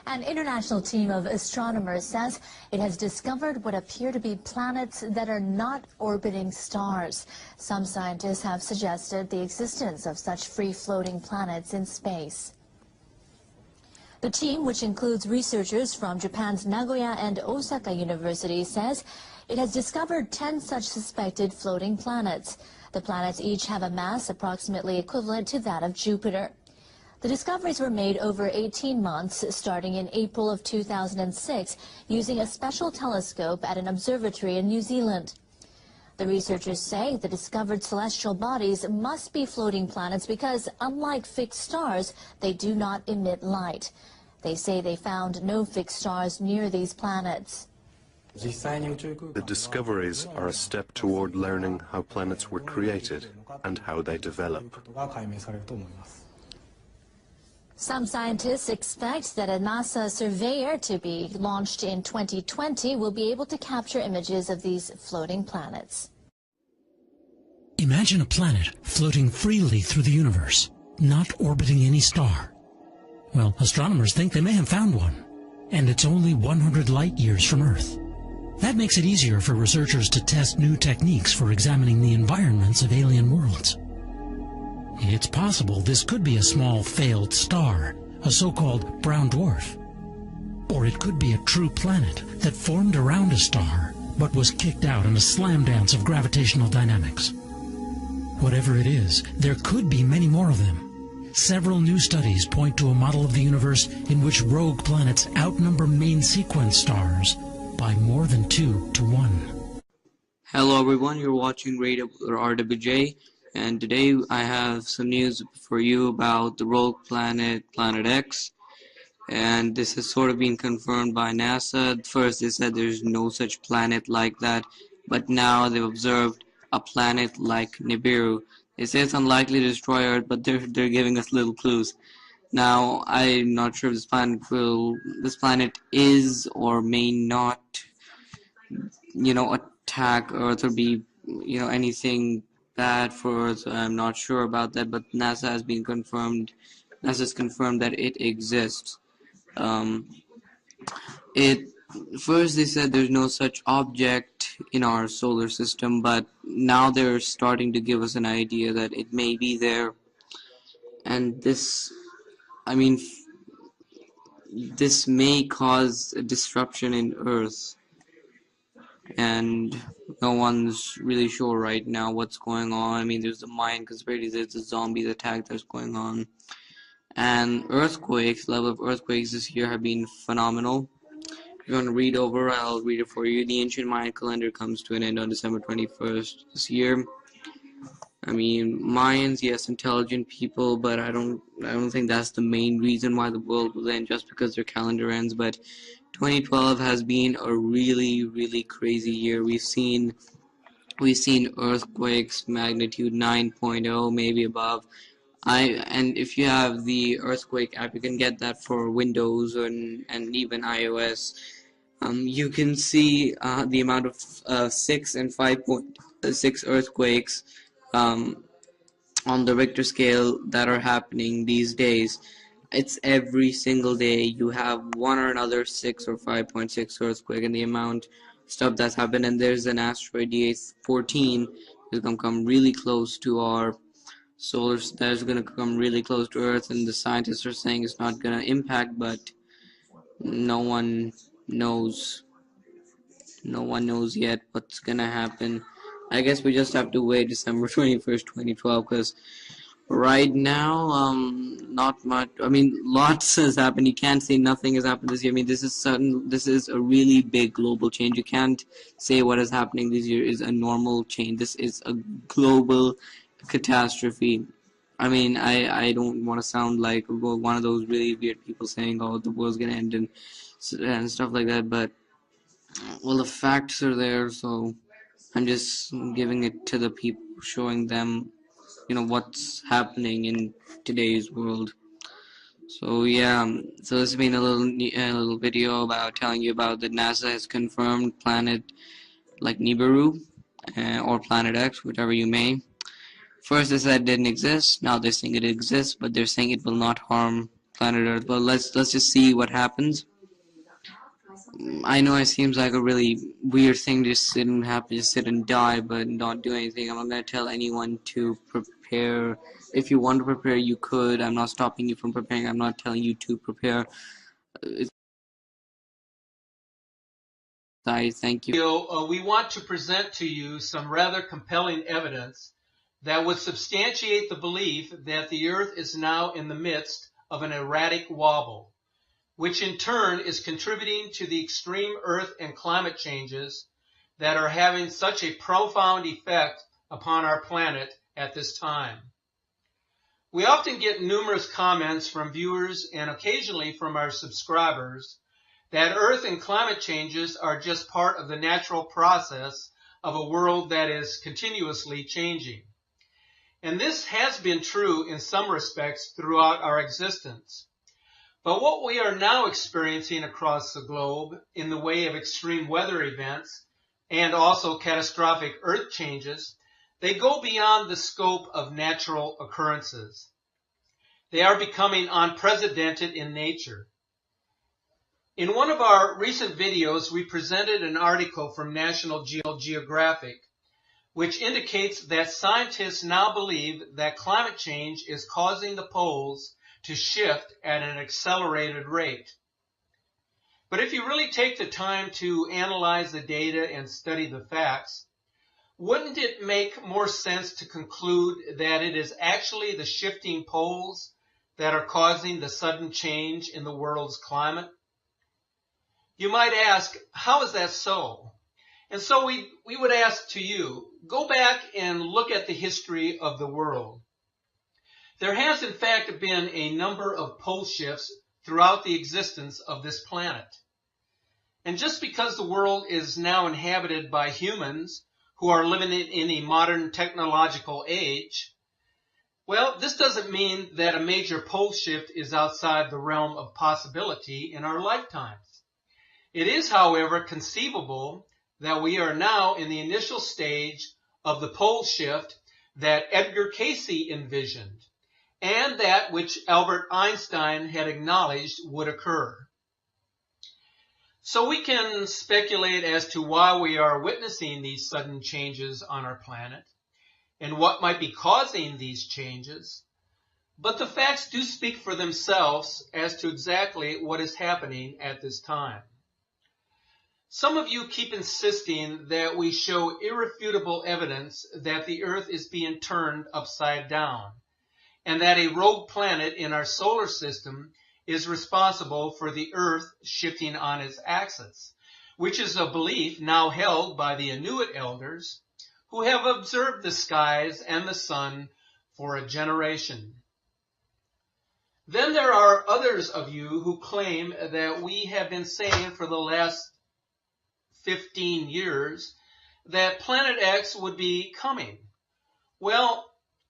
An international team of astronomers says it has discovered what appear to be planets that are not orbiting stars. Some scientists have suggested the existence of such free-floating planets in space. The team, which includes researchers from Japan's Nagoya and Osaka universities, says it has discovered 10 such suspected floating planets. The planets each have a mass approximately equivalent to that of Jupiter. The discoveries were made over 18 months, starting in April of 2006, using a special telescope at an observatory in New Zealand. The researchers say the discovered celestial bodies must be floating planets because, unlike fixed stars, they do not emit light. They say they found no fixed stars near these planets. The discoveries are a step toward learning how planets were created and how they develop. Some scientists expect that a NASA surveyor to be launched in 2020 will be able to capture images of these floating planets. Imagine a planet floating freely through the universe, not orbiting any star. Well, astronomers think they may have found one, and it's only 100 light years from Earth. That makes it easier for researchers to test new techniques for examining the environments of alien worlds. It's possible this could be a small failed star, a so-called brown dwarf. Or it could be a true planet that formed around a star, but was kicked out in a slam dance of gravitational dynamics. Whatever it is, there could be many more of them. Several new studies point to a model of the universe in which rogue planets outnumber main sequence stars by more than 2 to 1. Hello everyone, you're watching Radio RWJ. And today I have some news for you about the rogue planet, Planet X. And this has sort of been confirmed by NASA. First they said there's no such planet like that, but now they've observed a planet like Nibiru. They say it's unlikely to destroy Earth, but they're giving us little clues. Now I'm not sure if this planet is or may not, attack Earth or be, anything bad for Earth. I'm not sure about that, but NASA's confirmed that it exists. First they said there's no such object in our solar system, but now they're starting to give us an idea that it may be there. And this may cause a disruption in Earth, and no one's really sure right now what's going on. There's the Mayan conspiracy, there's the zombies attack that's going on, and earthquakes. Level of earthquakes this year have been phenomenal. If you want to read over, I'll read it for you. The ancient Mayan calendar comes to an end on December 21st this year. Mayans, yes, intelligent people, but I don't think that's the main reason why the world will end, just because their calendar ends. But 2012 has been a really, really crazy year. We've seen earthquakes magnitude 9.0, maybe above. And if you have the earthquake app, you can get that for Windows and even iOS. You can see the amount of 6 and 5.6 earthquakes on the Richter scale that are happening these days. It's every single day you have one or another 6 or 5.6 earthquake, and the amount of stuff that's happened. And there's an asteroid DA14 is going to come really close to our solar, that's going to come really close to Earth, and the scientists are saying it's not going to impact, but no one knows yet what's going to happen. I guess we just have to wait December 21st, 2012, because right now, not much. Lots has happened. You can't say nothing has happened this year. This is a really big global change. You can't say what is happening this year is a normal change. This is a global catastrophe. I don't want to sound like one of those really weird people saying, oh, the world's gonna end and stuff like that, but well, the facts are there, so I'm just giving it to the people, showing them what's happening in today's world. So yeah, so this has been a little video about telling you about that NASA has confirmed planet like Nibiru or Planet X, whichever you may. First they said it didn't exist, now they're saying it exists, but they're saying it will not harm planet Earth. But let's just see what happens. I know it seems like a really weird thing to just sit and die, but not do anything. I'm not gonna tell anyone to prepare. If you want to prepare, you could. I'm not stopping you from preparing. I'm not telling you to prepare. I thank you. We want to present to you some rather compelling evidence that would substantiate the belief that the Earth is now in the midst of an erratic wobble, which in turn is contributing to the extreme Earth and climate changes that are having such a profound effect upon our planet at this time. We often get numerous comments from viewers and occasionally from our subscribers that Earth and climate changes are just part of the natural process of a world that is continuously changing. And this has been true in some respects throughout our existence. But what we are now experiencing across the globe in the way of extreme weather events and also catastrophic Earth changes, they go beyond the scope of natural occurrences. They are becoming unprecedented in nature. In one of our recent videos, we presented an article from National Geographic, which indicates that scientists now believe that climate change is causing the poles to shift at an accelerated rate. But if you really take the time to analyze the data and study the facts, wouldn't it make more sense to conclude that it is actually the shifting poles that are causing the sudden change in the world's climate? You might ask, how is that so? And so we would ask to you, go back and look at the history of the world. There has in fact been a number of pole shifts throughout the existence of this planet. And just because the world is now inhabited by humans who are living in a modern technological age, well, this doesn't mean that a major pole shift is outside the realm of possibility in our lifetimes. It is, however, conceivable that we are now in the initial stage of the pole shift that Edgar Cayce envisioned, and that which Albert Einstein had acknowledged would occur. So we can speculate as to why we are witnessing these sudden changes on our planet, and what might be causing these changes, but the facts do speak for themselves as to exactly what is happening at this time. Some of you keep insisting that we show irrefutable evidence that the Earth is being turned upside down, and that a rogue planet in our solar system is responsible for the Earth shifting on its axis, which is a belief now held by the Inuit elders who have observed the skies and the sun for a generation. Then there are others of you who claim that we have been saying for the last 15 years that Planet X would be coming. Well,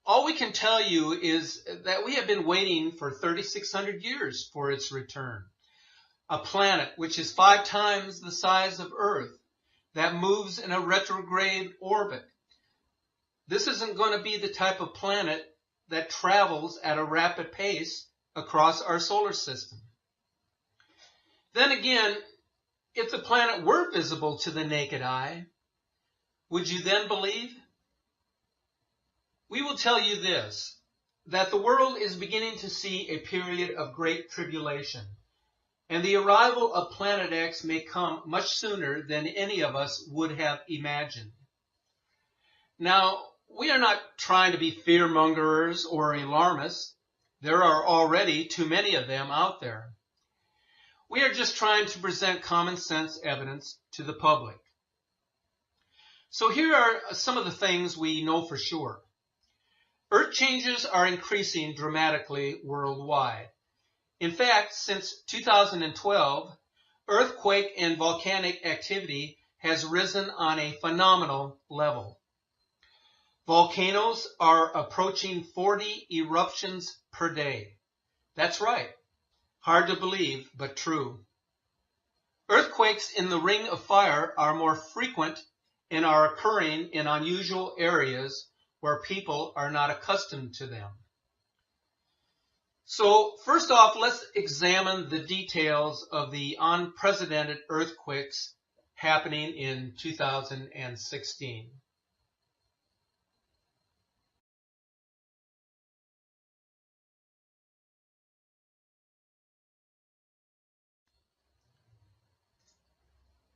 all we can tell you is that we have been waiting for 3,600 years for its return. A planet which is 5 times the size of Earth, that moves in a retrograde orbit. This isn't going to be the type of planet that travels at a rapid pace across our solar system. Then again, if the planet were visible to the naked eye, would you then believe? We will tell you this, that the world is beginning to see a period of great tribulation, and the arrival of Planet X may come much sooner than any of us would have imagined. Now, we are not trying to be fear-mongers or alarmists. There are already too many of them out there. We are just trying to present common sense evidence to the public. So here are some of the things we know for sure. Earth changes are increasing dramatically worldwide. In fact, since 2012, earthquake and volcanic activity has risen on a phenomenal level. Volcanoes are approaching 40 eruptions per day. That's right. Hard to believe, but true. Earthquakes in the Ring of Fire are more frequent and are occurring in unusual areas where people are not accustomed to them. So first off, let's examine the details of the unprecedented earthquakes happening in 2016.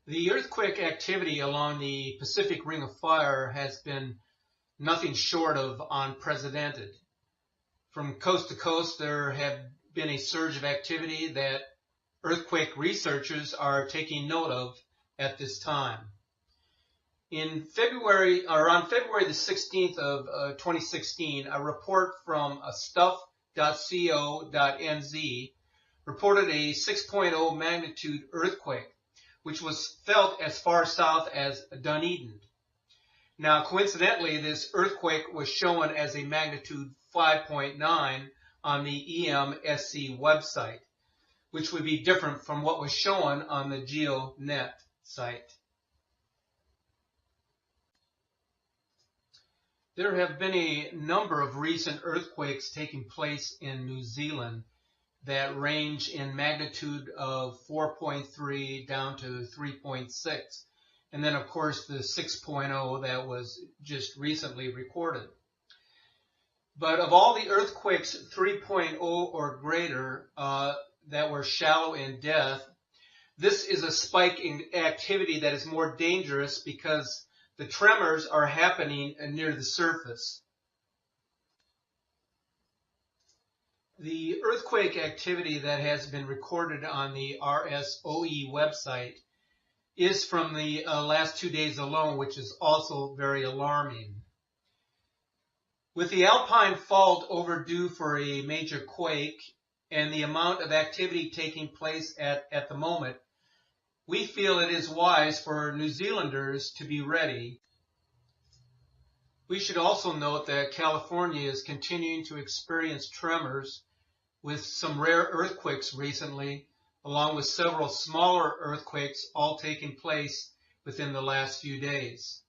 The earthquake activity along the Pacific Ring of Fire has been nothing short of unprecedented. From coast to coast, there have been a surge of activity that earthquake researchers are taking note of at this time. On February the 16th of 2016, a report from stuff.co.nz reported a 6.0 magnitude earthquake, which was felt as far south as Dunedin. Now, coincidentally, this earthquake was shown as a magnitude 5.9 on the EMSC website, which would be different from what was shown on the GeoNet site. There have been a number of recent earthquakes taking place in New Zealand that range in magnitude of 4.3 down to 3.6. And then, of course, the 6.0 that was just recently recorded. But of all the earthquakes 3.0 or greater that were shallow in depth, this is a spike in activity that is more dangerous because the tremors are happening near the surface. The earthquake activity that has been recorded on the RSOE website is from the last 2 days alone, which is also very alarming. With the Alpine Fault overdue for a major quake and the amount of activity taking place at the moment, we feel it is wise for New Zealanders to be ready. We should also note that California is continuing to experience tremors with some rare earthquakes recently, along with several smaller earthquakes all taking place within the last few days.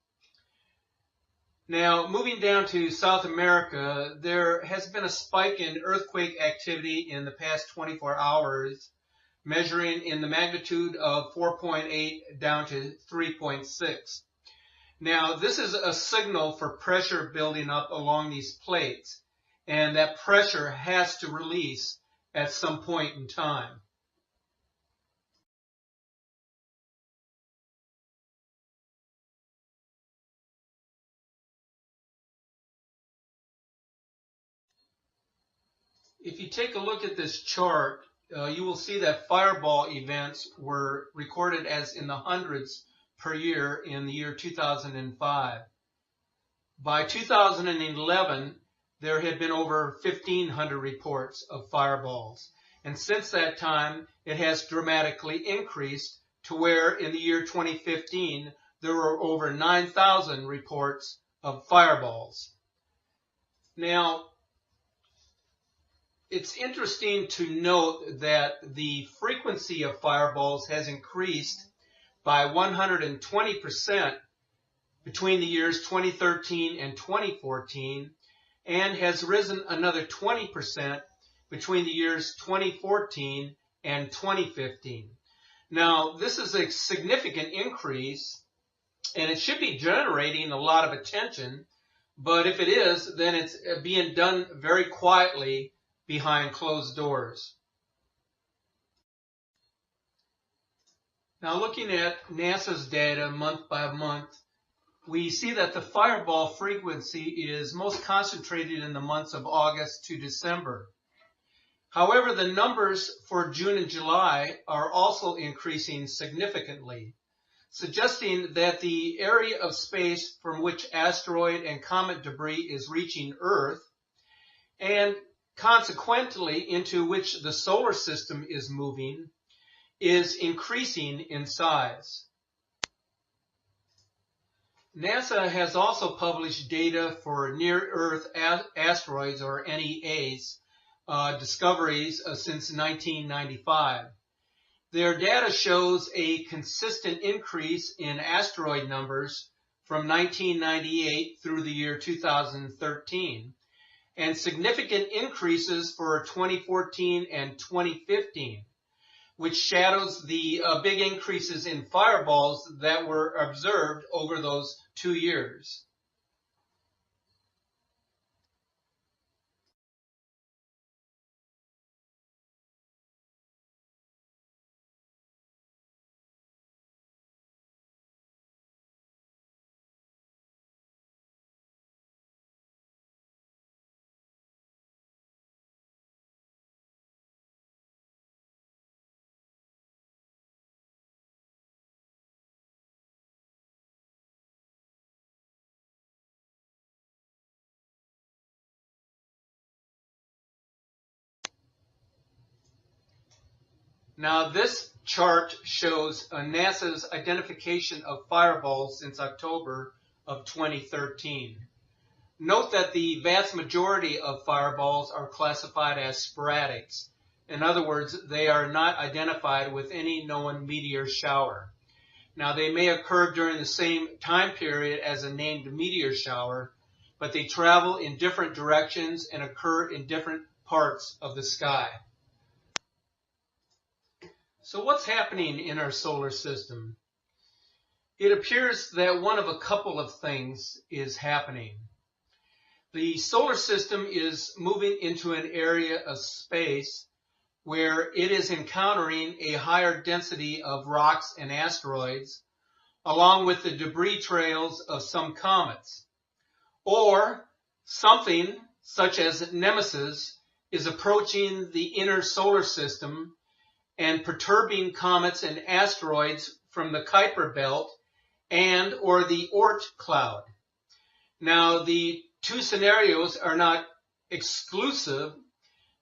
Now, moving down to South America, there has been a spike in earthquake activity in the past 24 hours, measuring in the magnitude of 4.8 down to 3.6. Now, this is a signal for pressure building up along these plates, and that pressure has to release at some point in time. If you take a look at this chart, you will see that fireball events were recorded as in the hundreds per year in the year 2005. By 2011, there had been over 1,500 reports of fireballs. And since that time, it has dramatically increased to where in the year 2015, there were over 9,000 reports of fireballs. Now, it's interesting to note that the frequency of fireballs has increased by 120% between the years 2013 and 2014, and has risen another 20% between the years 2014 and 2015. Now, this is a significant increase, and it should be generating a lot of attention, but if it is, then it's being done very quietly behind closed doors. Now, looking at NASA's data month by month, we see that the fireball frequency is most concentrated in the months of August to December. However, the numbers for June and July are also increasing significantly, suggesting that the area of space from which asteroid and comet debris is reaching Earth, and consequently into which the solar system is moving, is increasing in size. NASA has also published data for near-Earth asteroids, or NEAs, discoveries since 1995. Their data shows a consistent increase in asteroid numbers from 1998 through the year 2013. and significant increases for 2014 and 2015, which shadows the big increases in fireballs that were observed over those 2 years. Now this chart shows NASA's identification of fireballs since October of 2013. Note that the vast majority of fireballs are classified as sporadics. In other words, they are not identified with any known meteor shower. Now they may occur during the same time period as a named meteor shower, but they travel in different directions and occur in different parts of the sky. So what's happening in our solar system? It appears that one of a couple of things is happening. The solar system is moving into an area of space where it is encountering a higher density of rocks and asteroids, along with the debris trails of some comets. Or something such as Nemesis is approaching the inner solar system and perturbing comets and asteroids from the Kuiper belt and or the Oort cloud. Now, the two scenarios are not exclusive,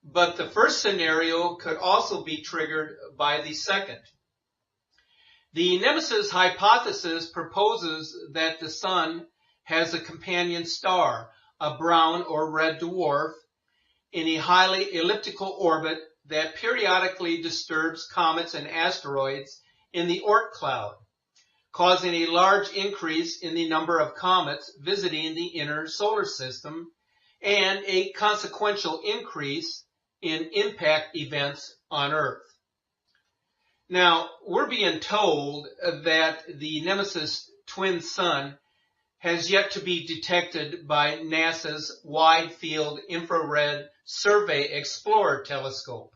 but the first scenario could also be triggered by the second. The Nemesis hypothesis proposes that the Sun has a companion star, a brown or red dwarf, in a highly elliptical orbit that periodically disturbs comets and asteroids in the Oort cloud, causing a large increase in the number of comets visiting the inner solar system and a consequential increase in impact events on Earth. Now, we're being told that the Nemesis twin sun has yet to be detected by NASA's Wide Field Infrared Survey Explorer telescope.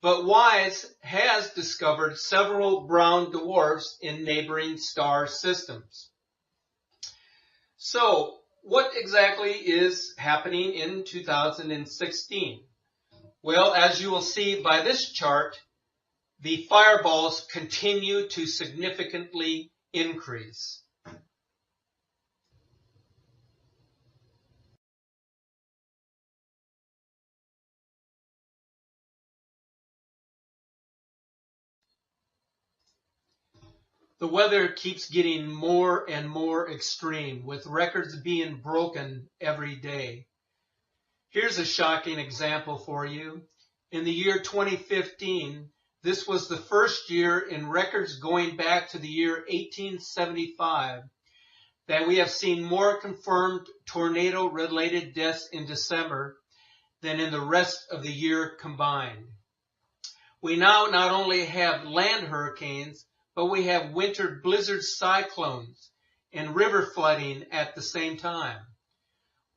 But WISE has discovered several brown dwarfs in neighboring star systems. So, what exactly is happening in 2016? Well, as you will see by this chart, the fireballs continue to significantly increase. The weather keeps getting more and more extreme, with records being broken every day. Here's a shocking example for you. In the year 2015, this was the first year in records going back to the year 1875 that we have seen more confirmed tornado-related deaths in December than in the rest of the year combined. We now not only have land hurricanes, but we have winter blizzard cyclones and river flooding at the same time.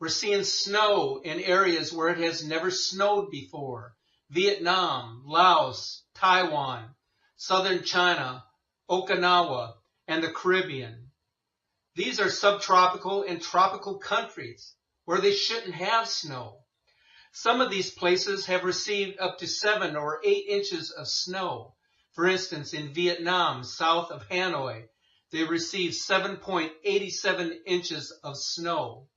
We're seeing snow in areas where it has never snowed before. Vietnam, Laos, Taiwan, southern China, Okinawa, and the Caribbean. These are subtropical and tropical countries where they shouldn't have snow. Some of these places have received up to 7 or 8 inches of snow. For instance, in Vietnam, south of Hanoi, they received 7.87 inches of snow.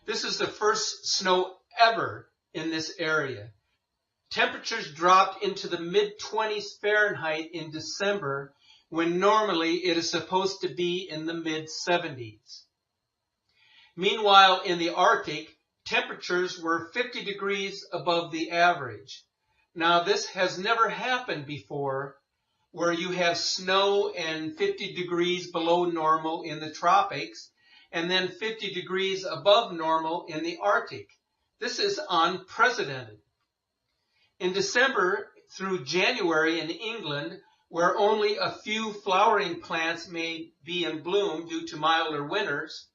This is the first snow ever in this area. Temperatures dropped into the mid-20s Fahrenheit in December, when normally it is supposed to be in the mid-70s. Meanwhile, in the Arctic, temperatures were 50 degrees above the average. Now, this has never happened before, where you have snow and 50 degrees below normal in the tropics, and then 50 degrees above normal in the Arctic. This is unprecedented. In December through January in England, where only a few flowering plants may be in bloom due to milder winters,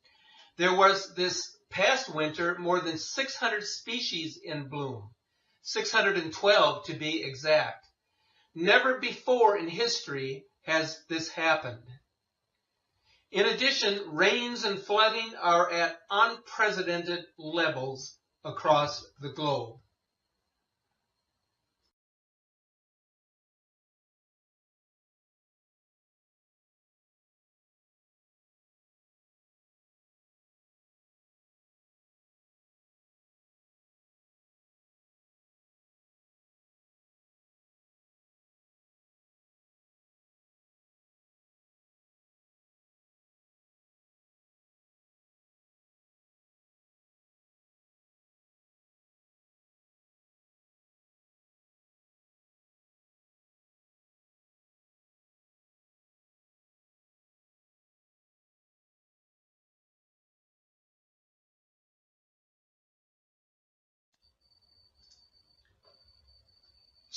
there was this past winter more than 600 species in bloom, 612 to be exact. Never before in history has this happened. In addition, rains and flooding are at unprecedented levels across the globe.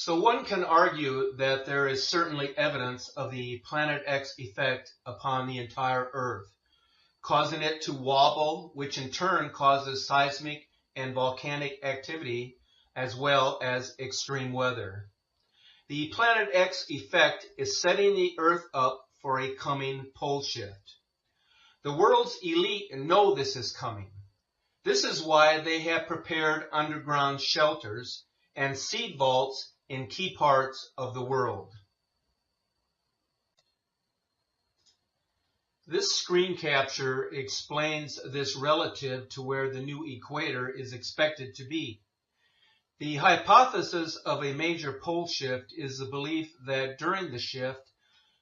So one can argue that there is certainly evidence of the Planet X effect upon the entire Earth, causing it to wobble, which in turn causes seismic and volcanic activity, as well as extreme weather. The Planet X effect is setting the Earth up for a coming pole shift. The world's elite know this is coming. This is why they have prepared underground shelters and seed vaults in key parts of the world. This screen capture explains this relative to where the new equator is expected to be. The hypothesis of a major pole shift is the belief that during the shift,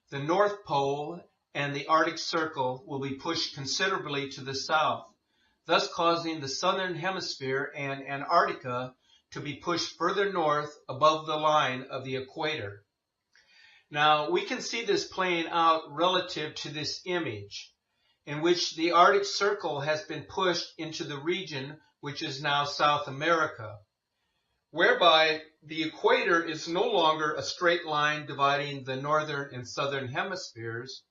the North Pole and the Arctic Circle will be pushed considerably to the south, thus causing the southern hemisphere and Antarctica to be pushed further north above the line of the equator. Now, we can see this playing out relative to this image, in which the Arctic Circle has been pushed into the region which is now South America, whereby the equator is no longer a straight line dividing the northern and southern hemispheres,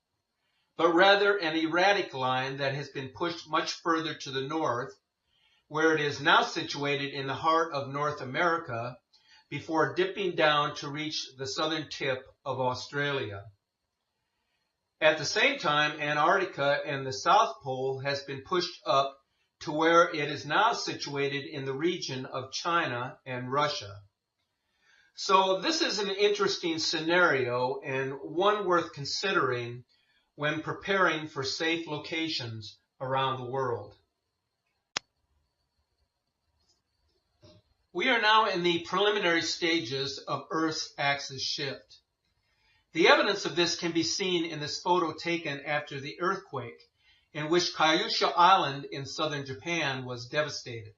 but rather an erratic line that has been pushed much further to the north, where it is now situated in the heart of North America, before dipping down to reach the southern tip of Australia. At the same time, Antarctica and the South Pole has been pushed up to where it is now situated in the region of China and Russia. So this is an interesting scenario and one worth considering when preparing for safe locations around the world. We are now in the preliminary stages of Earth's axis shift. The evidence of this can be seen in this photo taken after the earthquake, in which Kyushu Island in southern Japan was devastated.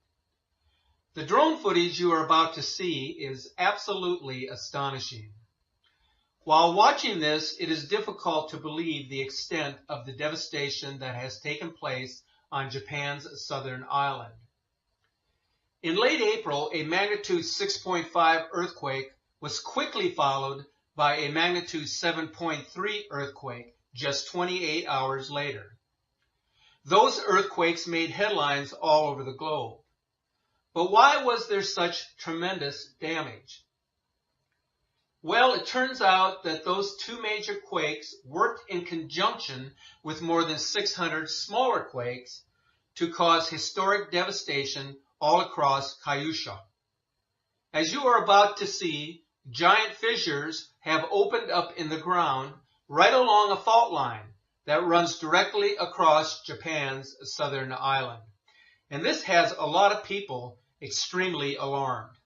The drone footage you are about to see is absolutely astonishing. While watching this, it is difficult to believe the extent of the devastation that has taken place on Japan's southern island. In late April, a magnitude 6.5 earthquake was quickly followed by a magnitude 7.3 earthquake just 28 hours later. Those earthquakes made headlines all over the globe. But why was there such tremendous damage? Well, it turns out that those two major quakes worked in conjunction with more than 600 smaller quakes to cause historic devastation all across Kyushu. As you are about to see, giant fissures have opened up in the ground right along a fault line that runs directly across Japan's southern island. And this has a lot of people extremely alarmed.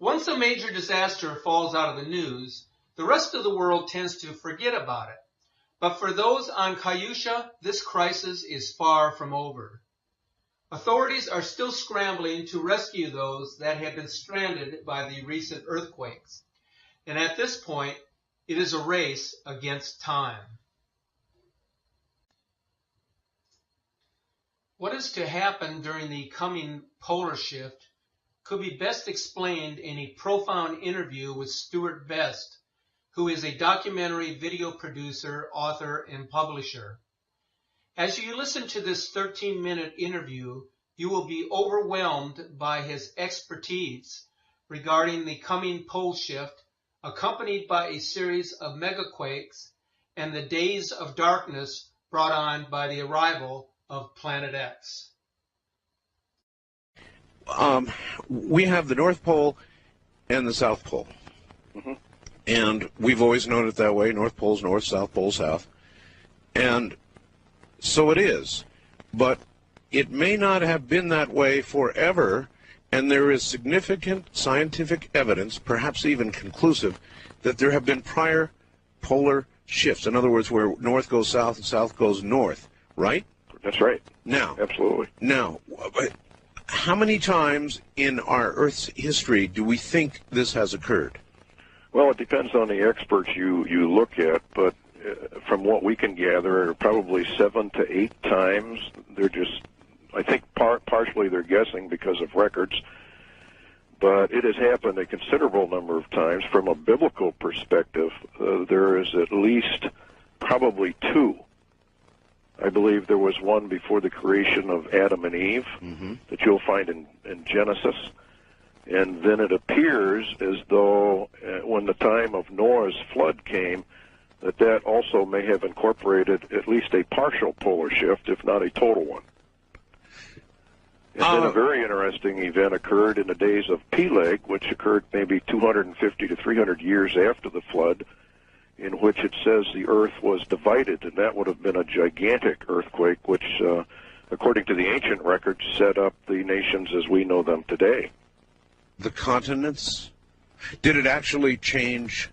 Once a major disaster falls out of the news, the rest of the world tends to forget about it. But for those on Kyushu, this crisis is far from over. Authorities are still scrambling to rescue those that have been stranded by the recent earthquakes. And at this point, it is a race against time. What is to happen during the coming polar shift could be best explained in a profound interview with Stuart Best, who is a documentary video producer, author, and publisher. As you listen to this 13-minute interview, you will be overwhelmed by his expertise regarding the coming pole shift, accompanied by a series of megaquakes and the days of darkness brought on by the arrival of Planet X. We have the North Pole and the South Pole. Mm-hmm. And we've always known it that way. North Pole's north, South Pole's south. And so it is. But it may not have been that way forever, and there is significant scientific evidence, perhaps even conclusive, that there have been prior polar shifts. In other words, where north goes south and south goes north, right? That's right. Now, absolutely. Now, how many times in our Earth's history do we think this has occurred? Well, it depends on the experts you look at, but from what we can gather, probably 7 to 8 times. They're just, I think partially they're guessing because of records, but it has happened a considerable number of times. From a biblical perspective, there is at least probably 2. I believe there was one before the creation of Adam and Eve, mm-hmm. that you'll find in Genesis. And then it appears as though when the time of Noah's flood came, that also may have incorporated at least a partial polar shift, if not a total one. And then a very interesting event occurred in the days of Peleg, which occurred maybe 250 to 300 years after the flood, in which it says the earth was divided, and that would have been a gigantic earthquake, which, according to the ancient records, set up the nations as we know them today. The continents? Did it actually change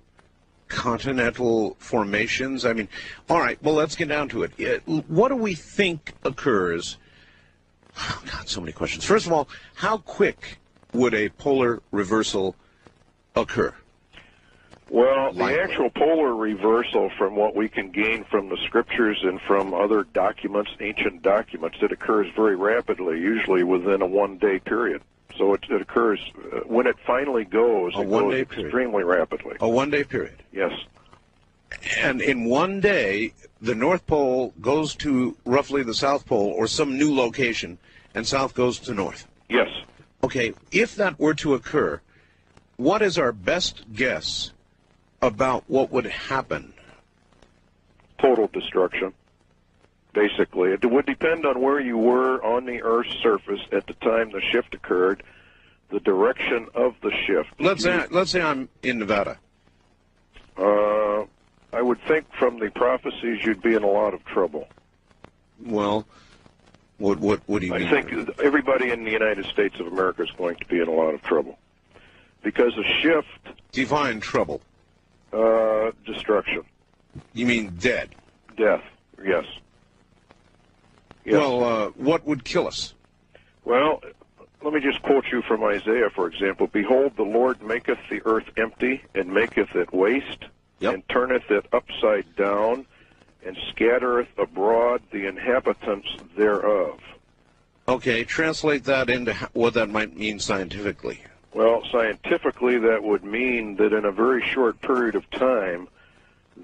continental formations? I mean, all right, well, let's get down to it. What do we think occurs? Oh, God, so many questions. First of all, how quick would a polar reversal occur? Well, the actual polar reversal, from what we can gain from the scriptures and from other documents, ancient documents, it occurs very rapidly, usually within a one-day period. So it occurs, when it finally goes, it goes extremely rapidly. A one-day period? Yes. And in one day, the North Pole goes to roughly the South Pole or some new location, and South goes to North? Yes. Okay, if that were to occur, what is our best guess about what would happen? Total destruction, basically. It would depend on where you were on the Earth's surface at the time the shift occurred, the direction of the shift. Let's say I'm in Nevada. I would think from the prophecies you'd be in a lot of trouble. Well, what do you mean? I think everybody in the United States of America is going to be in a lot of trouble. Because a shift... Define trouble. Destruction. You mean dead? Death, yes. Well, what would kill us? Well, let me just quote you from Isaiah, for example. Behold, the Lord maketh the earth empty, and maketh it waste, and turneth it upside down, and scattereth abroad the inhabitants thereof. Okay, translate that into what that might mean scientifically. Well, scientifically, that would mean that in a very short period of time,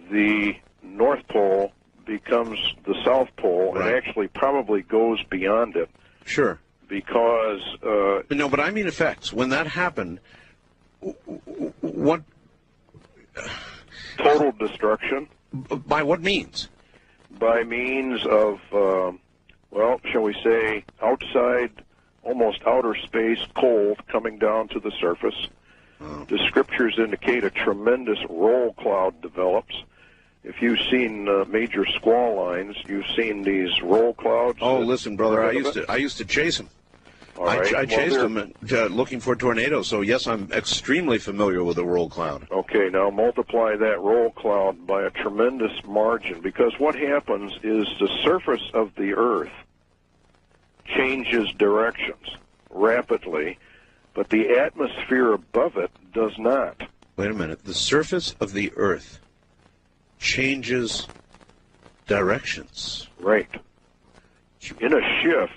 the North Pole becomes the South Pole, and actually probably goes beyond it. Sure. Because... no, but I mean effects. When that happened, what... Total destruction. By what means? By means of, well, shall we say, outside, almost outer space, cold coming down to the surface. The scriptures indicate a tremendous roll cloud develops. If you've seen major squall lines, you've seen these roll clouds. Oh, listen, brother, I used to chase them. Right. I chased them looking for tornadoes, so yes, I'm extremely familiar with a roll cloud. Okay, now multiply that roll cloud by a tremendous margin, because what happens is the surface of the Earth changes directions rapidly, but the atmosphere above it does not. Wait a minute. The surface of the Earth changes directions. Right. In a shift,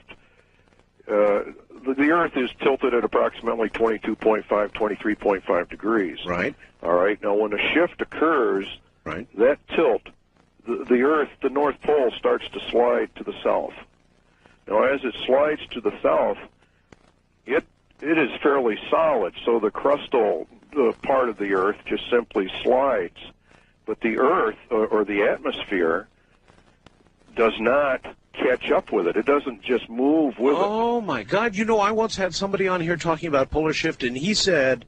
Earth is tilted at approximately 22.5, 23.5 degrees. Right. All right. Now, when a shift occurs, Right. that tilt, the Earth, the North Pole, starts to slide to the south. Now, as it slides to the south, it is fairly solid, so the crustal part of the Earth just simply slides. But the Earth, or the atmosphere, does not catch up with it. It doesn't just move with it. Oh, my God. You know, I once had somebody on here talking about polar shift, and he said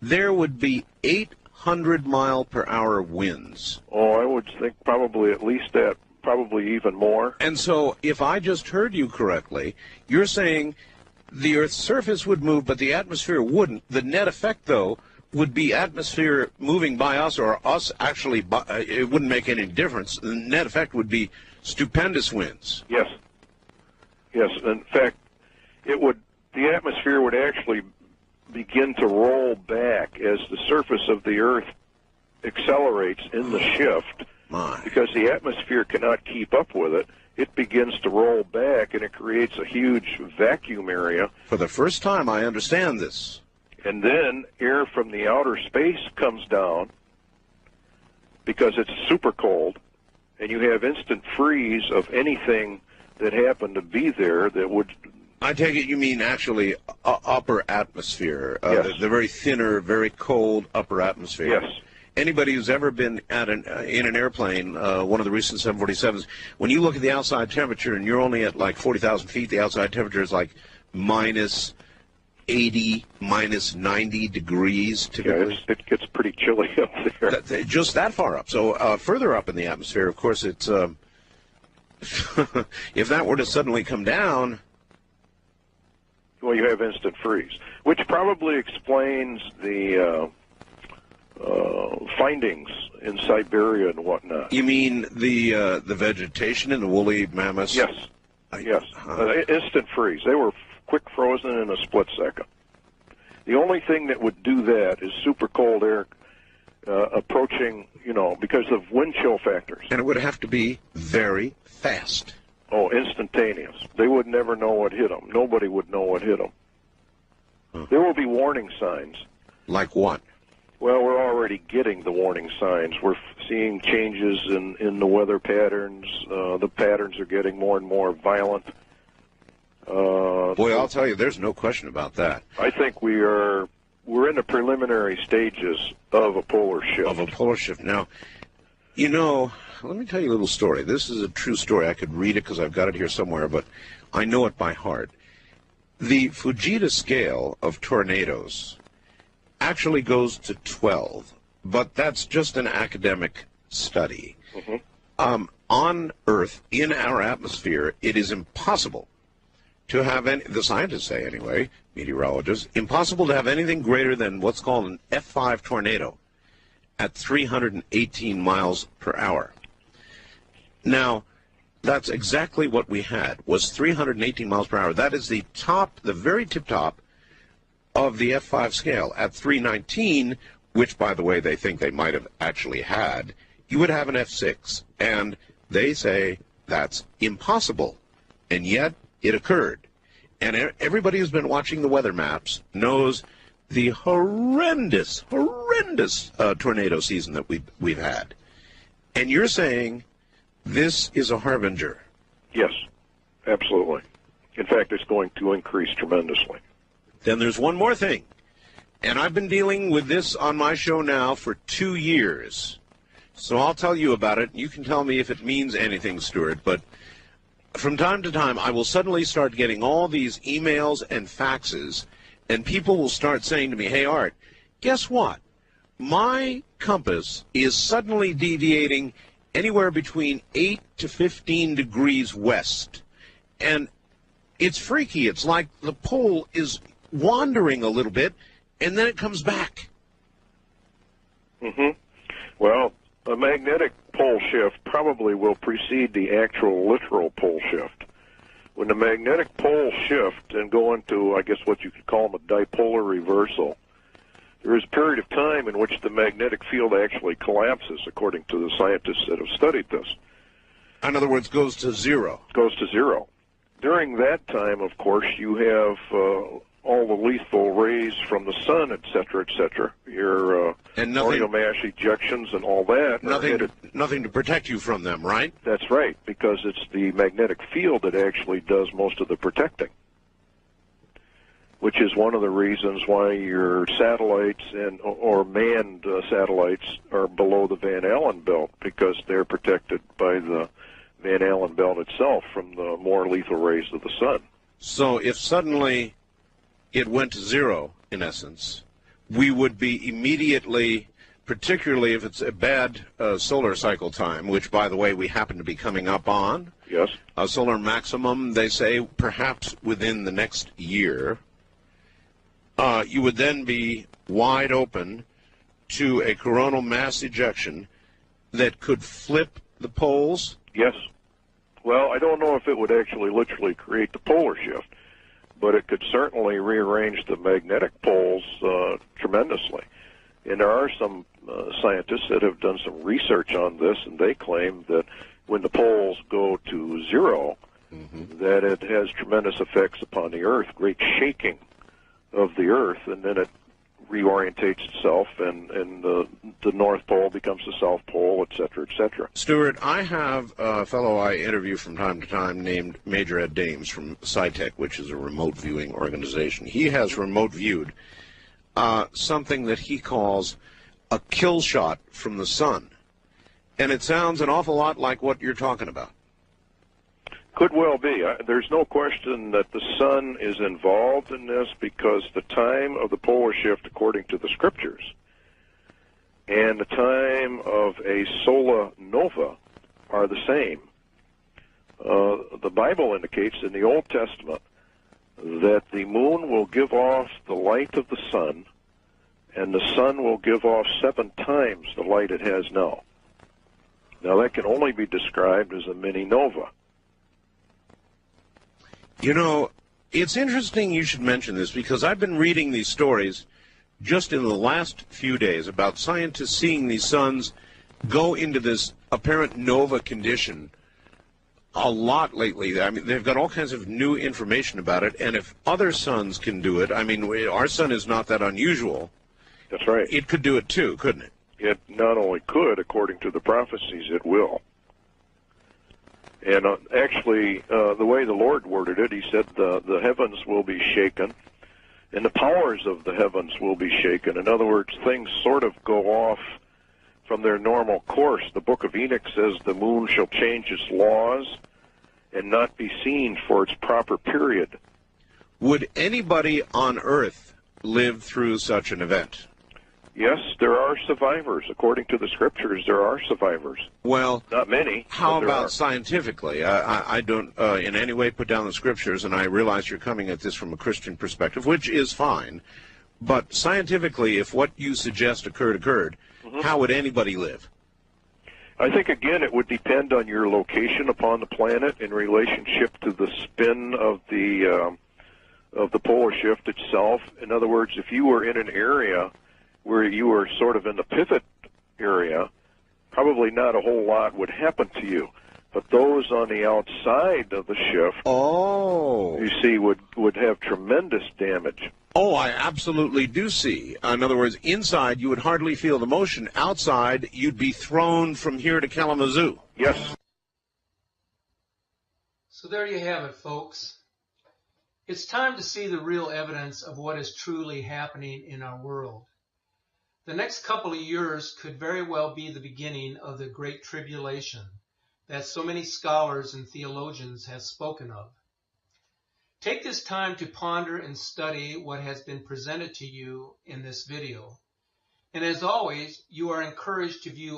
there would be 800-mile-per-hour winds. Oh, I would think probably at least that, probably even more. And so, if I just heard you correctly, you're saying the Earth's surface would move, but the atmosphere wouldn't. The net effect, though, would be atmosphere moving by us, or us actually, it wouldn't make any difference. The net effect would be stupendous winds. Yes. Yes. In fact, the atmosphere would actually begin to roll back as the surface of the Earth accelerates in the shift. My. Because the atmosphere cannot keep up with it. It begins to roll back, and it creates a huge vacuum area. For the first time, I understand this. And then air from the outer space comes down because it's super cold, and you have instant freeze of anything that happened to be there that would... I take it you mean actually upper atmosphere, Yes. the very thinner, very cold upper atmosphere. Yes. Anybody who's ever been in an airplane, one of the recent 747s, when you look at the outside temperature and you're only at like 40,000 feet, the outside temperature is like minus 80, minus 90 degrees typically. Yeah, it gets pretty chilly up there. Just that far up. So further up in the atmosphere, of course, it's if that were to suddenly come down... Well, you have instant freeze, which probably explains the findings in Siberia and whatnot. You mean the vegetation in the woolly mammoths? Yes. Yes. Instant freeze. They were quick frozen in a split second. The only thing that would do that is super cold air approaching, because of wind chill factors. And it would have to be very fast. Oh, instantaneous. They would never know what hit them. Nobody would know what hit them. Huh. There will be warning signs. Like what? Well, we're already getting the warning signs. We're seeing changes in the weather patterns. The patterns are getting more and more violent. Boy, I'll tell you, there's no question about that. I think we're in the preliminary stages of a polar shift. Now, let me tell you a little story. This is a true story. I could read it because I've got it here somewhere, but I know it by heart. The Fujita scale of tornadoes actually goes to 12, but that's just an academic study. Mm-hmm. On Earth, in our atmosphere, it is impossible to have the scientists say anyway, meteorologists, impossible to have anything greater than what's called an F5 tornado at 318 miles per hour. Now, that's exactly what we had, was 318 miles per hour. That is the very tip top of the F5 scale. At 319, which, by the way, they think they might have actually had, you would have an F6. And they say that's impossible. And yet, it occurred. And everybody who's been watching the weather maps knows the horrendous tornado season that we've had. And you're saying this is a harbinger. Yes, absolutely. In fact, it's going to increase tremendously. Then there's one more thing. And I've been dealing with this on my show now for 2 years. So I'll tell you about it. You can tell me if it means anything, Stuart. But from time to time, I will suddenly start getting all these emails and faxes, and people will start saying to me, hey, Art, guess what? My compass is suddenly deviating anywhere between 8 to 15 degrees west. And it's freaky. It's like the pole is wandering a little bit, and then it comes back. Mm-hmm. Well, a magnetic pole shift probably will precede the actual literal pole shift. When the magnetic poles shift and go into, I guess what you could call them a dipolar reversal, there is a period of time in which the magnetic field actually collapses, according to the scientists that have studied this. In other words, goes to zero. Goes to zero. during that time, of course, you have all the lethal rays from the sun, et cetera, your orbital mass ejections and all that. Nothing to protect you from them, right? That's right, because it's the magnetic field that actually does most of the protecting, which is one of the reasons why your satellites or manned satellites are below the Van Allen belt, because they're protected by the Van Allen belt itself from the more lethal rays of the sun. So if suddenly it went to zero, in essence, we would be immediately, particularly if it's a bad solar cycle time, which, by the way, we happen to be coming up on. Yes. A solar maximum, they say, perhaps within the next year, you would then be wide open to a coronal mass ejection that could flip the poles? Yes. Well, I don't know if it would actually literally create the polar shift, but it could certainly rearrange the magnetic poles tremendously. And there are some scientists that have done some research on this, and they claim that when the poles go to zero, that it has tremendous effects upon the Earth, great shaking of the Earth, and then it reorientates itself, and the North Pole becomes the South Pole, et cetera, et cetera. Stuart, I have a fellow I interview from time to time named Major Ed Dames from SciTech, which is a remote viewing organization. He has remote viewed something that he calls a kill shot from the sun, and it sounds an awful lot like what you're talking about. Could well be. There's no question that the sun is involved in this, because the time of the polar shift, according to the scriptures, and the time of a solar nova are the same. The Bible indicates in the Old Testament that the moon will give off the light of the sun, and the sun will give off 7 times the light it has now. Now, that can only be described as a mini nova. You know, it's interesting you should mention this, because I've been reading these stories just in the last few days about scientists seeing these suns go into this apparent nova condition a lot lately. I mean, they've got all kinds of new information about it, and if other suns can do it, I mean, our sun is not that unusual. That's right. It could do it too, couldn't it? It not only could, according to the prophecies, it will. And actually, the way the Lord worded it, he said the heavens will be shaken, and the powers of the heavens will be shaken. In other words, things sort of go off from their normal course. The book of Enoch says the moon shall change its laws and not be seen for its proper period. Would anybody on Earth live through such an event? Yes, there are survivors. According to the scriptures, there are survivors. Well, not many. How about scientifically? I don't in any way put down the scriptures, and I realize you're coming at this from a Christian perspective, which is fine. But scientifically, if what you suggest occurred, how would anybody live? I think, again, it would depend on your location upon the planet in relationship to the spin of the polar shift itself. In other words, if you were in an area where you were sort of in the pivot area, probably not a whole lot would happen to you. But those on the outside of the shift, you see, would have tremendous damage. Oh, I absolutely do see. In other words, inside you would hardly feel the motion. Outside, you'd be thrown from here to Kalamazoo. Yes. So there you have it, folks. It's time to see the real evidence of what is truly happening in our world. The next couple of years could very well be the beginning of the Great Tribulation that so many scholars and theologians have spoken of. Take this time to ponder and study what has been presented to you in this video. And as always, you are encouraged to view